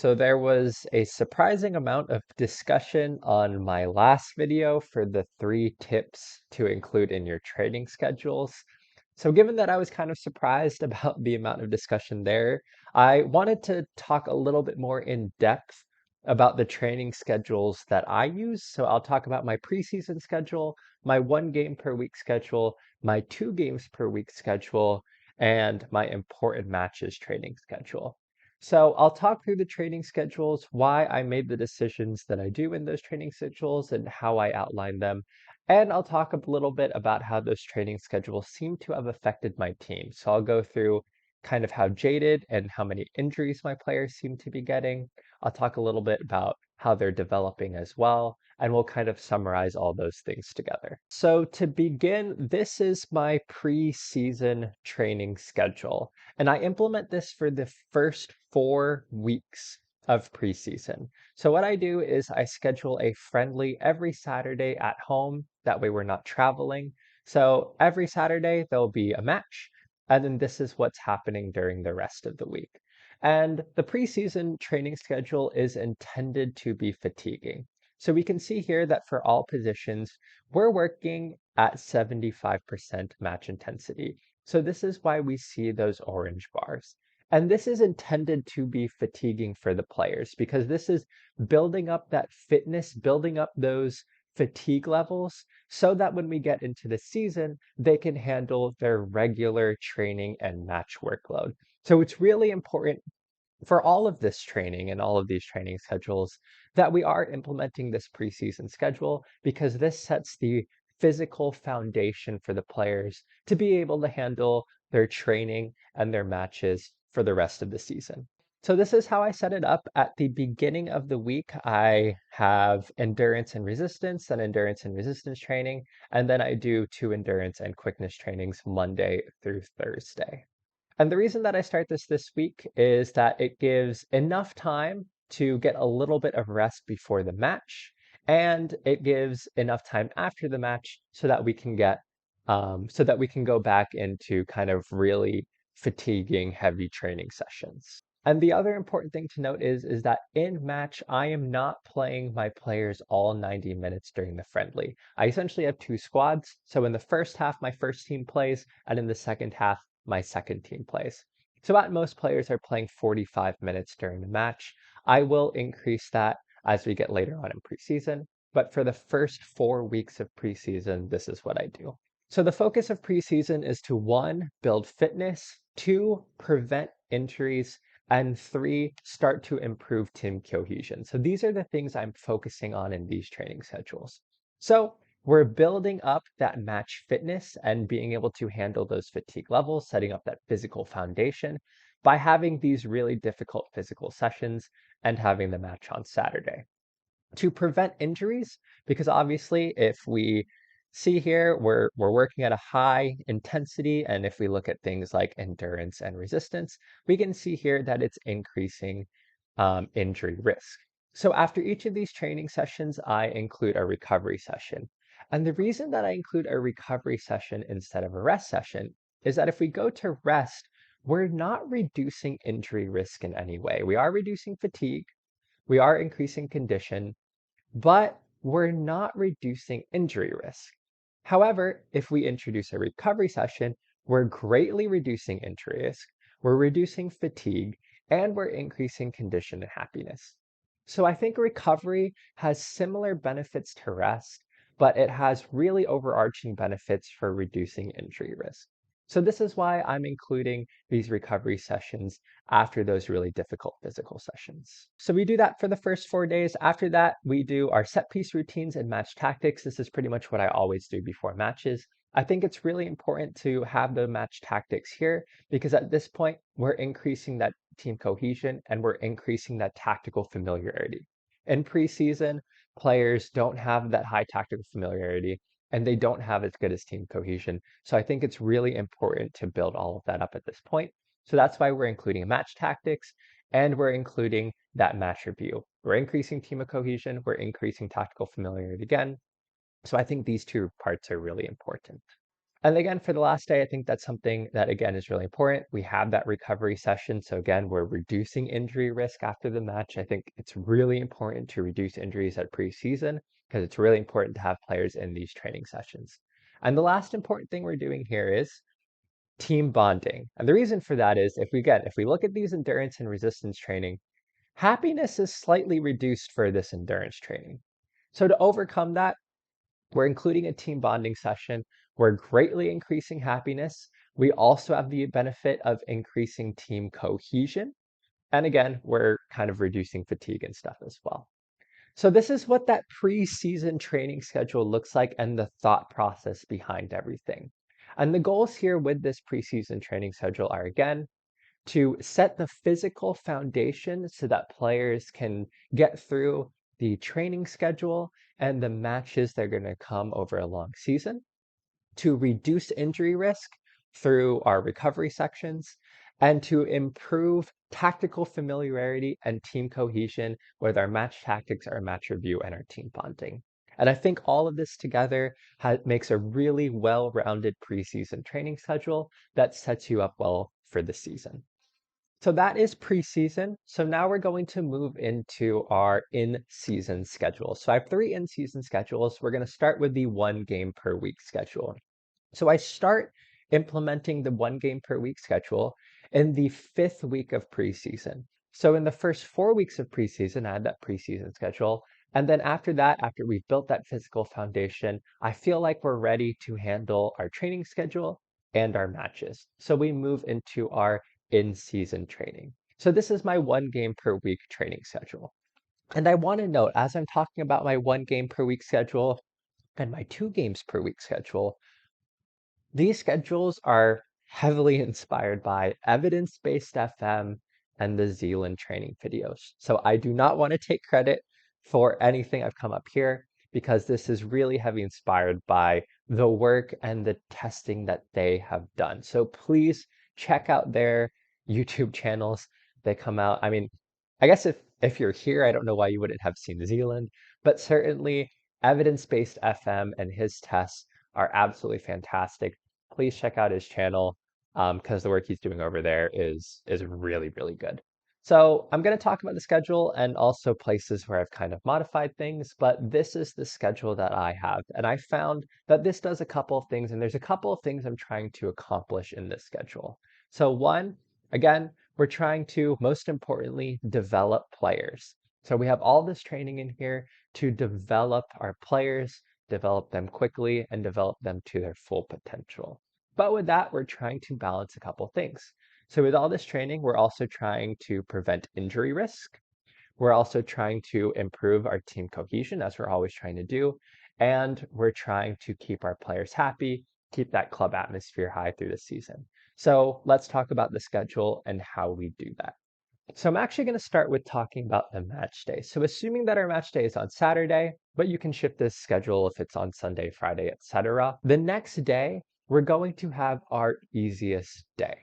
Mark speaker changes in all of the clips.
Speaker 1: So there was a surprising amount of discussion on my last video for the 3 tips to include in your training schedules. So given that I was kind of surprised about the amount of discussion there, I wanted to talk a little bit more in depth about the training schedules that I use. So I'll talk about my preseason schedule, my 1 game per week schedule, my 2 games per week schedule, and my important matches training schedule. So I'll talk through the training schedules, why I made the decisions that I do in those training schedules, and how I outline them. And I'll talk a little bit about how those training schedules seem to have affected my team. So I'll go through kind of how jaded and how many injuries my players seem to be getting. I'll talk a little bit about how they're developing as well, and we'll kind of summarize all those things together. So to begin, this is my preseason training schedule. And I implement this for the first 4 weeks of preseason. So what I do is I schedule a friendly every Saturday at home. That way we're not traveling. So every Saturday there'll be a match. And then this is what's happening during the rest of the week. And the preseason training schedule is intended to be fatiguing. So we can see here that for all positions, we're working at 75% match intensity. So this is why we see those orange bars. And this is intended to be fatiguing for the players because this is building up that fitness, building up those fatigue levels so that when we get into the season, they can handle their regular training and match workload. So it's really important for all of this training and all of these training schedules that we are implementing this preseason schedule because this sets the physical foundation for the players to be able to handle their training and their matches for the rest of the season. So this is how I set it up. At the beginning of the week, I have endurance and resistance training, and then I do 2 endurance and quickness trainings Monday through Thursday. And the reason that I start this week is that it gives enough time to get a little bit of rest before the match, and it gives enough time after the match so that we can go back into kind of really fatiguing heavy training sessions. And the other important thing to note is that in match, I am not playing my players all 90 minutes during the friendly. I essentially have 2 squads. So in the first half, my first team plays, and in the second half, my second team plays. So at most, players are playing 45 minutes during the match. I will increase that as we get later on in preseason. But for the first 4 weeks of preseason, this is what I do. So the focus of preseason is to 1, build fitness, 2, prevent injuries, and 3, start to improve team cohesion. So these are the things I'm focusing on in these training schedules. So we're building up that match fitness and being able to handle those fatigue levels, setting up that physical foundation by having these really difficult physical sessions and having the match on Saturday. To prevent injuries, because obviously if we see here, we're working at a high intensity, and if we look at things like endurance and resistance, we can see here that it's increasing injury risk. So after each of these training sessions, I include a recovery session. And the reason that I include a recovery session instead of a rest session is that if we go to rest, we're not reducing injury risk in any way. We are reducing fatigue, we are increasing condition, but we're not reducing injury risk. However, if we introduce a recovery session, we're greatly reducing injury risk, we're reducing fatigue, and we're increasing condition and happiness. So I think recovery has similar benefits to rest, but it has really overarching benefits for reducing injury risk. So this is why I'm including these recovery sessions after those really difficult physical sessions. So we do that for the first 4 days. After that, we do our set piece routines and match tactics. This is pretty much what I always do before matches. I think it's really important to have the match tactics here because at this point, we're increasing that team cohesion and we're increasing that tactical familiarity. In preseason, players don't have that high tactical familiarity and they don't have as good as team cohesion. So I think it's really important to build all of that up at this point. So that's why we're including match tactics and we're including that match review. We're increasing team cohesion, we're increasing tactical familiarity again. So I think these 2 parts are really important. And again, for the last day, I think that's something that, again, is really important. We have that recovery session. So again, we're reducing injury risk after the match. I think it's really important to reduce injuries at preseason because it's really important to have players in these training sessions. And the last important thing we're doing here is team bonding. And the reason for that is if we look at these endurance and resistance training, happiness is slightly reduced for this endurance training. So to overcome that, we're including a team bonding session. We're greatly increasing happiness. We also have the benefit of increasing team cohesion. And again, we're kind of reducing fatigue and stuff as well. So this is what that preseason training schedule looks like and the thought process behind everything. And the goals here with this preseason training schedule are, again, to set the physical foundation so that players can get through the training schedule and the matches that are going to come over a long season, to reduce injury risk through our recovery sections, and to improve tactical familiarity and team cohesion with our match tactics, our match review, and our team bonding. And I think all of this together makes a really well-rounded preseason training schedule that sets you up well for the season. So that is preseason. So now we're going to move into our in-season schedule. So I have 3 in-season schedules. We're going to start with the 1 game per week schedule. So I start implementing the 1 game per week schedule in the 5th week of preseason. So in the first 4 weeks of preseason, I had that preseason schedule. And then after that, after we've built that physical foundation, I feel like we're ready to handle our training schedule and our matches. So we move into our in-season training. So this is my 1 game per week training schedule. And I want to note, as I'm talking about my 1 game per week schedule and my 2 games per week schedule, these schedules are heavily inspired by evidence-based FM and the Zealand training videos. So I do not want to take credit for anything I've come up here because this is really heavily inspired by the work and the testing that they have done. So please check out their YouTube channels. They come out. I mean, I guess if you're here, I don't know why you wouldn't have seen Zealand, but certainly evidence-based FM and his tests are absolutely fantastic. Please check out his channel because the work he's doing over there is really, really good. So I'm going to talk about the schedule and also places where I've kind of modified things, but this is the schedule that I have. And I found that this does a couple of things, and there's a couple of things I'm trying to accomplish in this schedule. So one, again, we're trying to, most importantly, develop players. So we have all this training in here to develop our players, develop them quickly, and develop them to their full potential. But with that, we're trying to balance a couple things. So with all this training, we're also trying to prevent injury risk. We're also trying to improve our team cohesion, as we're always trying to do. And we're trying to keep our players happy, keep that club atmosphere high through the season. So let's talk about the schedule and how we do that. So I'm actually going to start with talking about the match day. So assuming that our match day is on Saturday, but you can shift this schedule if it's on Sunday, Friday, etc. The next day, we're going to have our easiest day.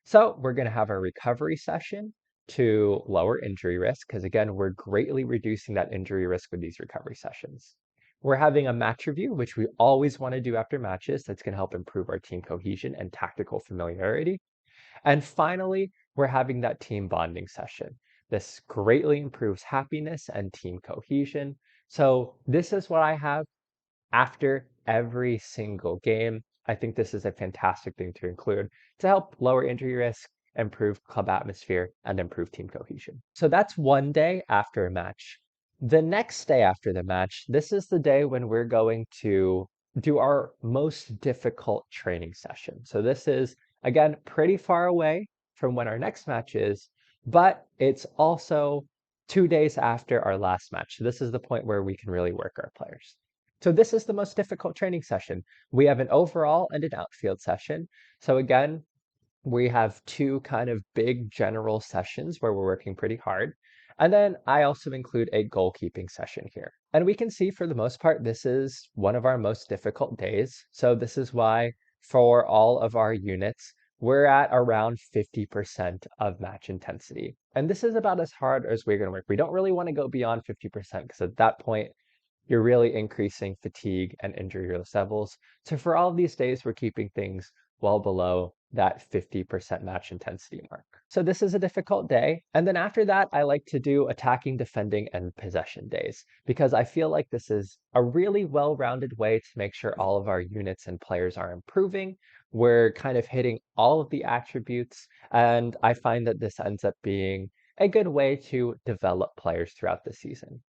Speaker 1: So we're going to have a recovery session to lower injury risk, because again, we're greatly reducing that injury risk with these recovery sessions. We're having a match review, which we always want to do after matches. That's going to help improve our team cohesion and tactical familiarity. And finally, we're having that team bonding session. This greatly improves happiness and team cohesion. So this is what I have after every single game. I think this is a fantastic thing to include to help lower injury risk, improve club atmosphere, and improve team cohesion. So that's one day after a match. The next day after the match, this is the day when we're going to do our most difficult training session. So this is, again, pretty far away from when our next match is, but it's also 2 days after our last match. So this is the point where we can really work our players. So this is the most difficult training session. We have an overall and an outfield session. So again, we have 2 kind of big general sessions where we're working pretty hard. And then I also include a goalkeeping session here. And we can see for the most part, this is one of our most difficult days. So this is why for all of our units, we're at around 50% of match intensity. And this is about as hard as we're going to work. We don't really want to go beyond 50% because at that point, you're really increasing fatigue and injury risk levels. So for all of these days, we're keeping things well below that 50% match intensity mark. So this is a difficult day. And then after that, I like to do attacking, defending, and possession days because I feel like this is a really well-rounded way to make sure all of our units and players are improving. We're kind of hitting all of the attributes, and I find that this ends up being a good way to develop players throughout the season.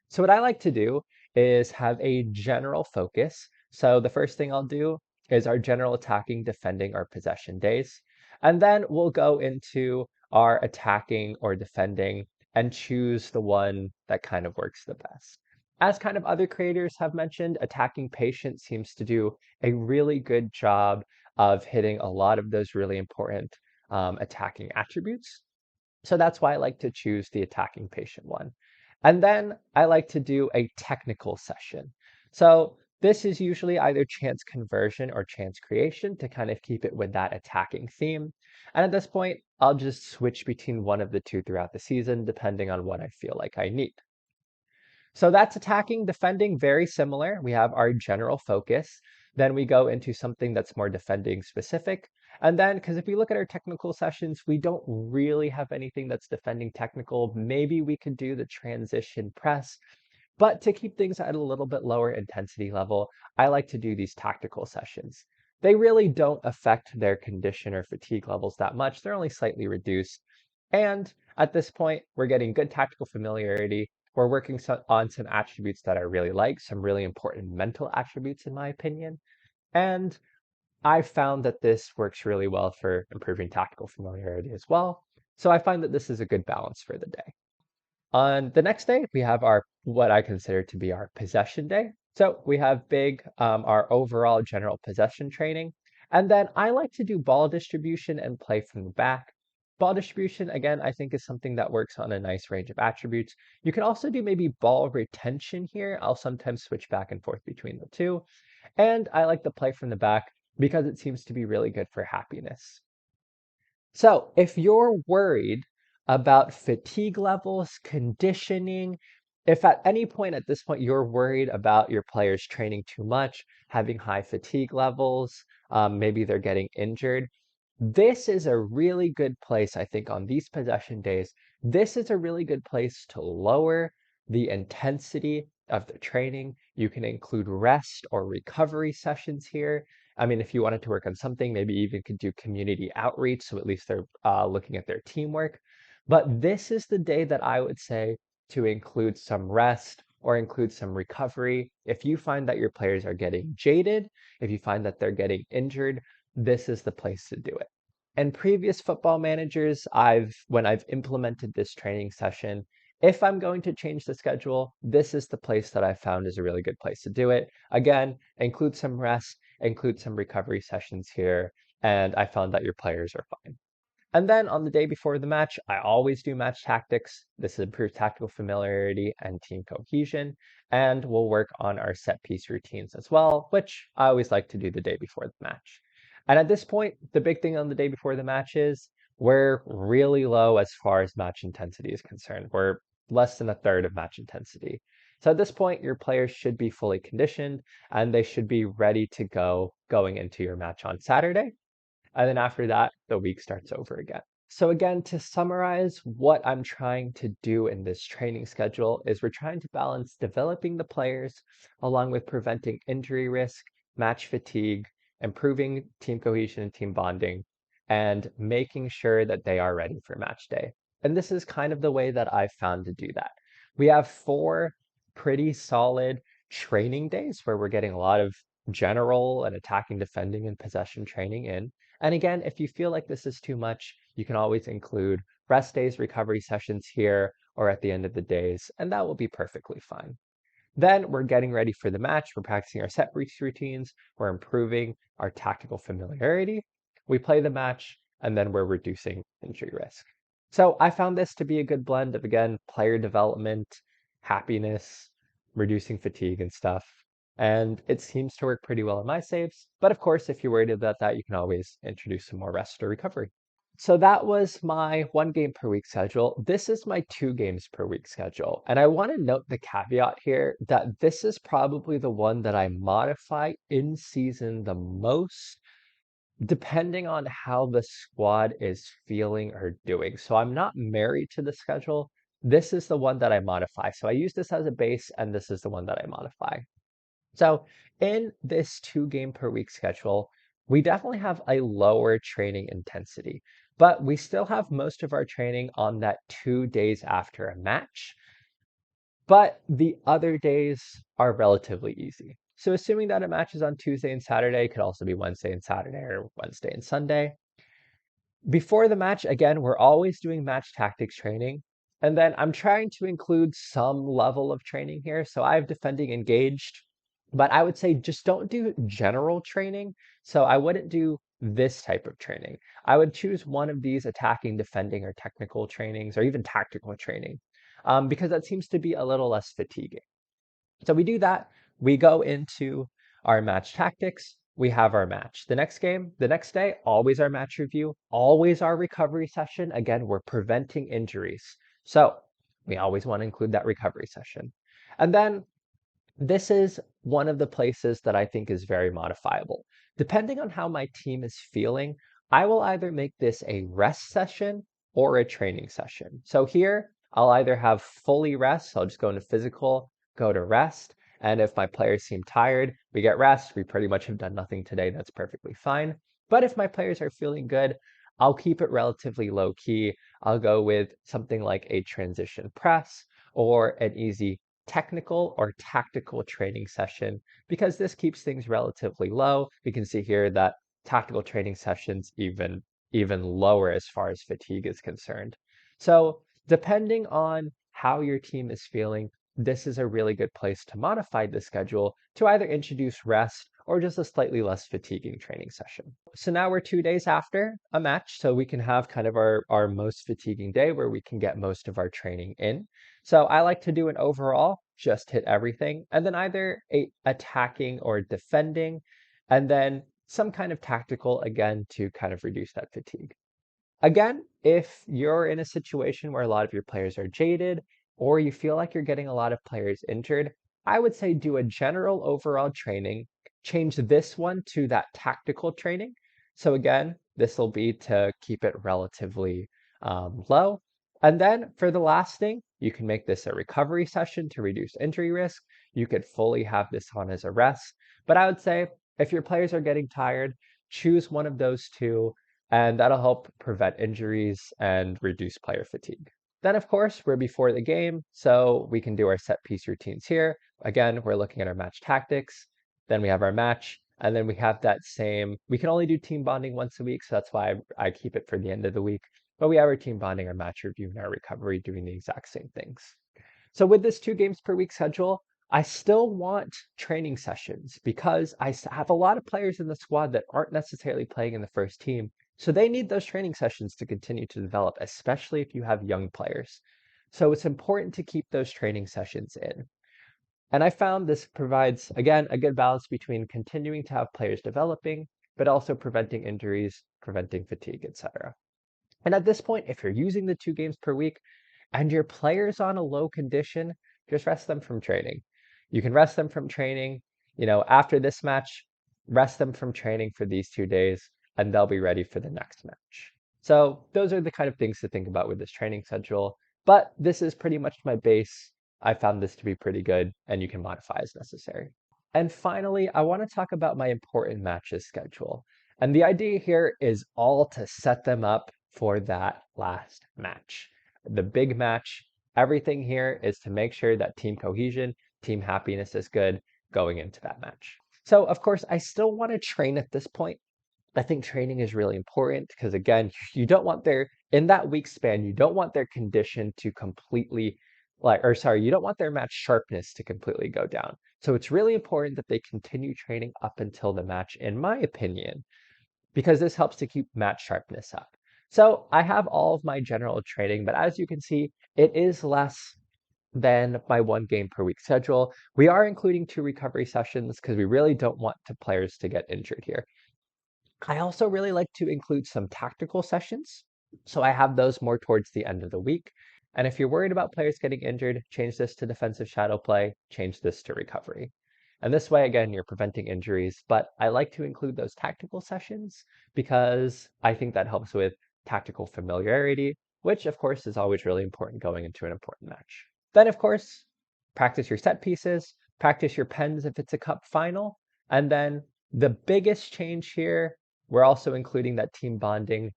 Speaker 1: So what I like to do is have a general focus. So the first thing I'll do is our general attacking, defending, or possession days. And then we'll go into our attacking or defending and choose the one that kind of works the best. As kind of other creators have mentioned, attacking patient seems to do a really good job of hitting a lot of those really important attacking attributes. So that's why I like to choose the attacking patient one. And then I like to do a technical session. So this is usually either chance conversion or chance creation to kind of keep it with that attacking theme. And at this point, I'll just switch between one of the two throughout the season, depending on what I feel like I need. So that's attacking, defending, very similar. We have our general focus. Then we go into something that's more defending specific. And then, because if we look at our technical sessions, we don't really have anything that's defending technical. Maybe we could do the transition press. But to keep things at a little bit lower intensity level, I like to do these tactical sessions. They really don't affect their condition or fatigue levels that much. They're only slightly reduced. And at this point, we're getting good tactical familiarity. We're working on some attributes that I really like, some really important mental attributes, in my opinion. And I found that this works really well for improving tactical familiarity as well. So I find that this is a good balance for the day. On the next day, we have our what I consider to be our possession day. So we have our overall general possession training. And then I like to do ball distribution and play from the back. Ball distribution, again, I think is something that works on a nice range of attributes. You can also do maybe ball retention here. I'll sometimes switch back and forth between the two. And I like the play from the back because it seems to be really good for happiness. So if you're worried about fatigue levels, conditioning, if at any point at this point you're worried about your players training too much, having high fatigue levels, maybe they're getting injured, this is a really good place, I think, on these possession days. This is a really good place to lower the intensity of the training. You can include rest or recovery sessions here. I mean, if you wanted to work on something, maybe even could do community outreach, so at least they're looking at their teamwork. But this is the day that I would say to include some rest or include some recovery. If you find that your players are getting jaded, if you find that they're getting injured, this is the place to do it. And previous football managers, when I've implemented this training session, if I'm going to change the schedule, this is the place that I found is a really good place to do it. Again, include some rest, include some recovery sessions here, and I found that your players are fine. And then on the day before the match, I always do match tactics. This improves tactical familiarity and team cohesion. And we'll work on our set piece routines as well, which I always like to do the day before the match. And at this point, the big thing on the day before the match is we're really low as far as match intensity is concerned. We're less than a third of match intensity. So at this point, your players should be fully conditioned and they should be ready to go going into your match on Saturday. And then after that, the week starts over again. So again, to summarize, what I'm trying to do in this training schedule is we're trying to balance developing the players along with preventing injury risk, match fatigue, improving team cohesion and team bonding, and making sure that they are ready for match day. And this is kind of the way that I've found to do that. We have 4 pretty solid training days where we're getting a lot of general and attacking, defending, and possession training in. And again, if you feel like this is too much, you can always include rest days, recovery sessions here, or at the end of the days, and that will be perfectly fine. Then we're getting ready for the match. We're practicing our set piece routines. We're improving our tactical familiarity. We play the match, and then we're reducing injury risk. So I found this to be a good blend of, again, player development, happiness, reducing fatigue and stuff. And it seems to work pretty well in my saves. But of course, if you're worried about that, you can always introduce some more rest or recovery. So that was my 1 game per week schedule. This is my 2 games per week schedule. And I want to note the caveat here that this is probably the one that I modify in season the most, depending on how the squad is feeling or doing. So I'm not married to the schedule. This is the one that I modify. So I use this as a base, and this is the one that I modify. So in this 2 game per week schedule, we definitely have a lower training intensity, but we still have most of our training on that 2 days after a match. But the other days are relatively easy. So assuming that a match is on Tuesday and Saturday, it could also be Wednesday and Saturday or Wednesday and Sunday. Before the match, again, we're always doing match tactics training. And then I'm trying to include some level of training here. So I have defending engaged, but I would say just don't do general training. So I wouldn't do this type of training. I would choose one of these attacking, defending, or technical trainings, or even tactical training, because that seems to be a little less fatiguing. So we do that. We go into our match tactics. We have our match. The next game, the next day, always our match review, always our recovery session. Again, we're preventing injuries. So we always want to include that recovery session. And then this is one of the places that I think is very modifiable. Depending on how my team is feeling, I will either make this a rest session or a training session. So here, I'll either have fully rest, so I'll just go into physical, go to rest, and if my players seem tired, we get rest. We pretty much have done nothing today. That's perfectly fine. But if my players are feeling good, I'll keep it relatively low key. I'll go with something like a transition press or an easy technical or tactical training session, because this keeps things relatively low. We can see here that tactical training sessions even lower as far as fatigue is concerned. So depending on how your team is feeling, this is a really good place to modify the schedule to either introduce rest or just a slightly less fatiguing training session. So now we're 2 days after a match, so we can have kind of our most fatiguing day where we can get most of our training in. So I like to do an overall, just hit everything, and then either attacking or defending, and then some kind of tactical again to kind of reduce that fatigue. Again, if you're in a situation where a lot of your players are jaded or you feel like you're getting a lot of players injured, I would say do a general overall training, change this one to that tactical training. So again, this will be to keep it relatively low. And then for the last thing, you can make this a recovery session to reduce injury risk. You could fully have this on as a rest. But I would say if your players are getting tired, choose one of those two, and that'll help prevent injuries and reduce player fatigue. Then, of course, we're before the game, so we can do our set piece routines here. Again, we're looking at our match tactics, then we have our match, and then we have that same, we can only do team bonding once a week, so that's why I keep it for the end of the week. But we have our team bonding, our match review, and our recovery doing the exact same things. So with this 2 games per week schedule, I still want training sessions because I have a lot of players in the squad that aren't necessarily playing in the first team. So they need those training sessions to continue to develop, especially if you have young players. So it's important to keep those training sessions in. And I found this provides, again, a good balance between continuing to have players developing, but also preventing injuries, preventing fatigue, etc. And at this point, if you're using the 2 games per week and your player's on a low condition, just rest them from training. You can rest them from training, after this match, rest them from training for these 2 days, and they'll be ready for the next match. So those are the kind of things to think about with this training schedule. But this is pretty much my base. I found this to be pretty good, and you can modify as necessary. And finally, I want to talk about my important matches schedule. And the idea here is all to set them up for that last match. The big match, everything here is to make sure that team cohesion, team happiness is good going into that match. So, of course, I still want to train at this point. I think training is really important because, again, you don't want in that week span, you don't want their condition to completely, you don't want their match sharpness to completely go down. So it's really important that they continue training up until the match, in my opinion, because this helps to keep match sharpness up. So I have all of my general training, but as you can see, it is less than my 1 game per week schedule. We are including 2 recovery sessions because we really don't want players to get injured here. I also really like to include some tactical sessions. So I have those more towards the end of the week. And if you're worried about players getting injured, change this to defensive shadow play, change this to recovery. And this way, again, you're preventing injuries. But I like to include those tactical sessions because I think that helps with tactical familiarity, which of course is always really important going into an important match. Then, of course, practice your set pieces, practice your pens if it's a cup final, and then the biggest change here, we're also including that team bonding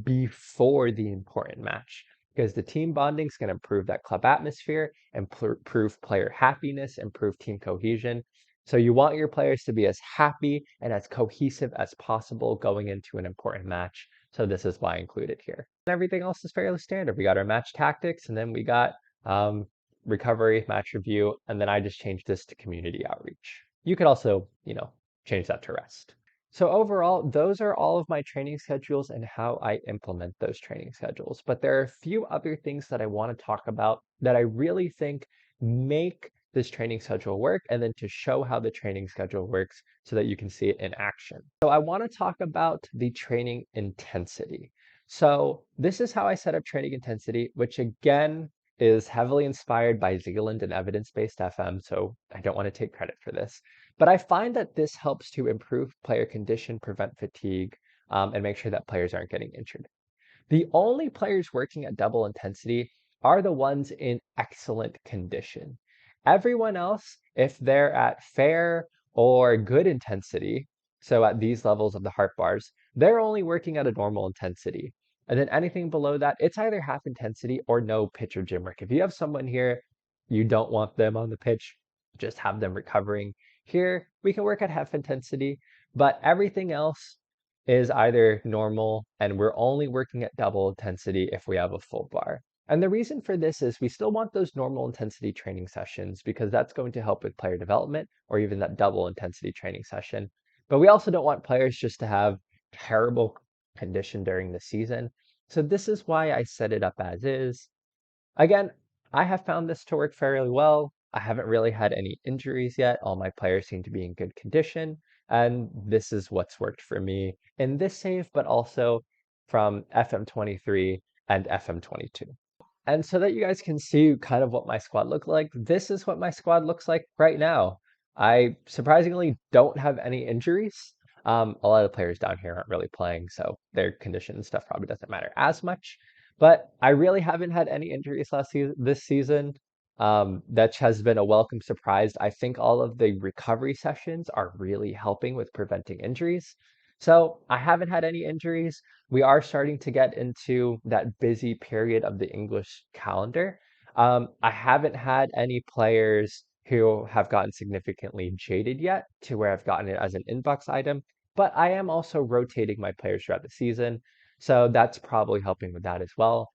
Speaker 1: before the important match because the team bonding is going to improve that club atmosphere, improve player happiness, improve team cohesion. So you want your players to be as happy and as cohesive as possible going into an important match. So this is why I include it here. And everything else is fairly standard. We got our match tactics, and then we got recovery, match review, and then I just changed this to community outreach. You could also, change that to rest. So overall, those are all of my training schedules and how I implement those training schedules. But there are a few other things that I want to talk about that I really think make this training schedule work, and then to show how the training schedule works so that you can see it in action. So I want to talk about the training intensity. So this is how I set up training intensity, which again is heavily inspired by Zealand and evidence-based FM, so I don't want to take credit for this. But I find that this helps to improve player condition, prevent fatigue, and make sure that players aren't getting injured. The only players working at double intensity are the ones in excellent condition. Everyone else, if they're at fair or good intensity, so at these levels of the heart bars, they're only working at a normal intensity. And then anything below that, it's either half intensity or no pitch or gym work. If you have someone here, you don't want them on the pitch, just have them recovering. Here, we can work at half intensity, but everything else is either normal, and we're only working at double intensity if we have a full bar. And the reason for this is we still want those normal intensity training sessions because that's going to help with player development or even that double intensity training session. But we also don't want players just to have terrible condition during the season. So this is why I set it up as is. Again, I have found this to work fairly well. I haven't really had any injuries yet. All my players seem to be in good condition. And this is what's worked for me in this save, but also from FM23 and FM22. And so that you guys can see kind of what my squad looked like, this is what my squad looks like right now. I surprisingly don't have any injuries. A lot of players down here aren't really playing, so their condition and stuff probably doesn't matter as much. But I really haven't had any injuries this season. That has been a welcome surprise. I think all of the recovery sessions are really helping with preventing injuries. So I haven't had any injuries. We are starting to get into that busy period of the English calendar. I haven't had any players who have gotten significantly jaded yet to where I've gotten it as an inbox item, but I am also rotating my players throughout the season. So that's probably helping with that as well.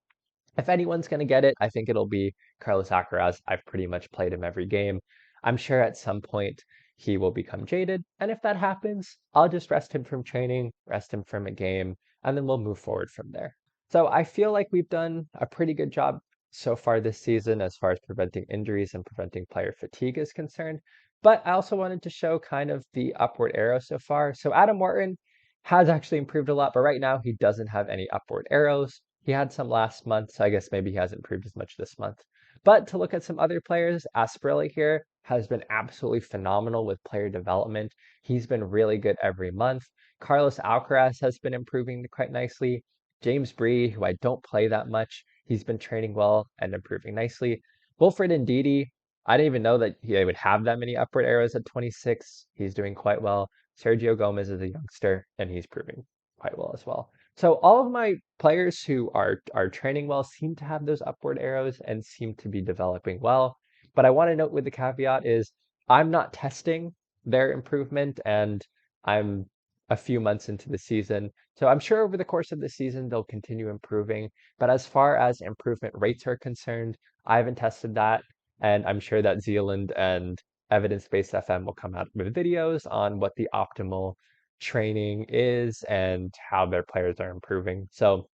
Speaker 1: If anyone's going to get it, I think it'll be Carlos Alcaraz. I've pretty much played him every game. I'm sure at some point he will become jaded. And if that happens, I'll just rest him from training, rest him from a game, and then we'll move forward from there. So I feel like we've done a pretty good job so far this season as far as preventing injuries and preventing player fatigue is concerned. But I also wanted to show kind of the upward arrow so far. So Adam Wharton has actually improved a lot, but right now he doesn't have any upward arrows. He had some last month, so I guess maybe he hasn't improved as much this month. But to look at some other players, Asprilla here has been absolutely phenomenal with player development. He's been really good every month. Carlos Alcaraz has been improving quite nicely. James Bree, who I don't play that much, he's been training well and improving nicely. Wilfred Ndidi, I didn't even know that he would have that many upward arrows at 26. He's doing quite well. Sergio Gomez is a youngster, and he's proving quite well as well. So all of my players who are training well seem to have those upward arrows and seem to be developing well. But I want to note with the caveat is I'm not testing their improvement, and I'm a few months into the season. So I'm sure over the course of the season they'll continue improving. But as far as improvement rates are concerned, I haven't tested that. And I'm sure that Zealand and evidence-based FM will come out with videos on what the optimal training is and how their players are improving. So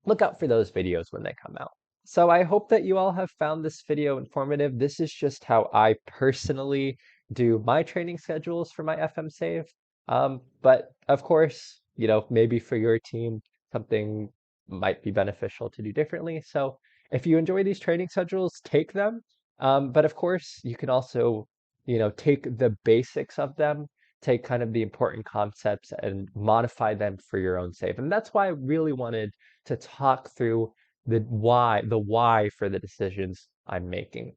Speaker 1: look out for those videos when they come out. So I hope that you all have found this video informative. This is just how I personally do my training schedules for my FM save. But of course, maybe for your team, something might be beneficial to do differently. So if you enjoy these training schedules, take them. But of course, you can also, take the basics of them, take kind of the important concepts and modify them for your own save. And that's why I really wanted to talk through the why for the decisions I'm making.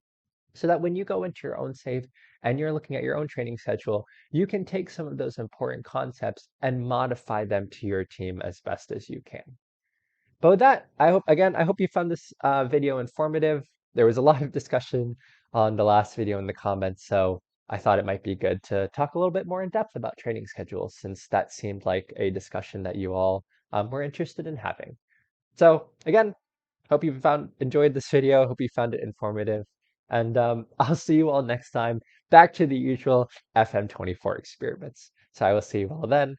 Speaker 1: So that when you go into your own save and you're looking at your own training schedule, you can take some of those important concepts and modify them to your team as best as you can. But with that, I hope you found this video informative. There was a lot of discussion on the last video in the comments, so I thought it might be good to talk a little bit more in depth about training schedules, since that seemed like a discussion that you all were interested in having. So again, hope you enjoyed this video. Hope you found it informative. And I'll see you all next time, back to the usual FM24 experiments. So I will see you all then.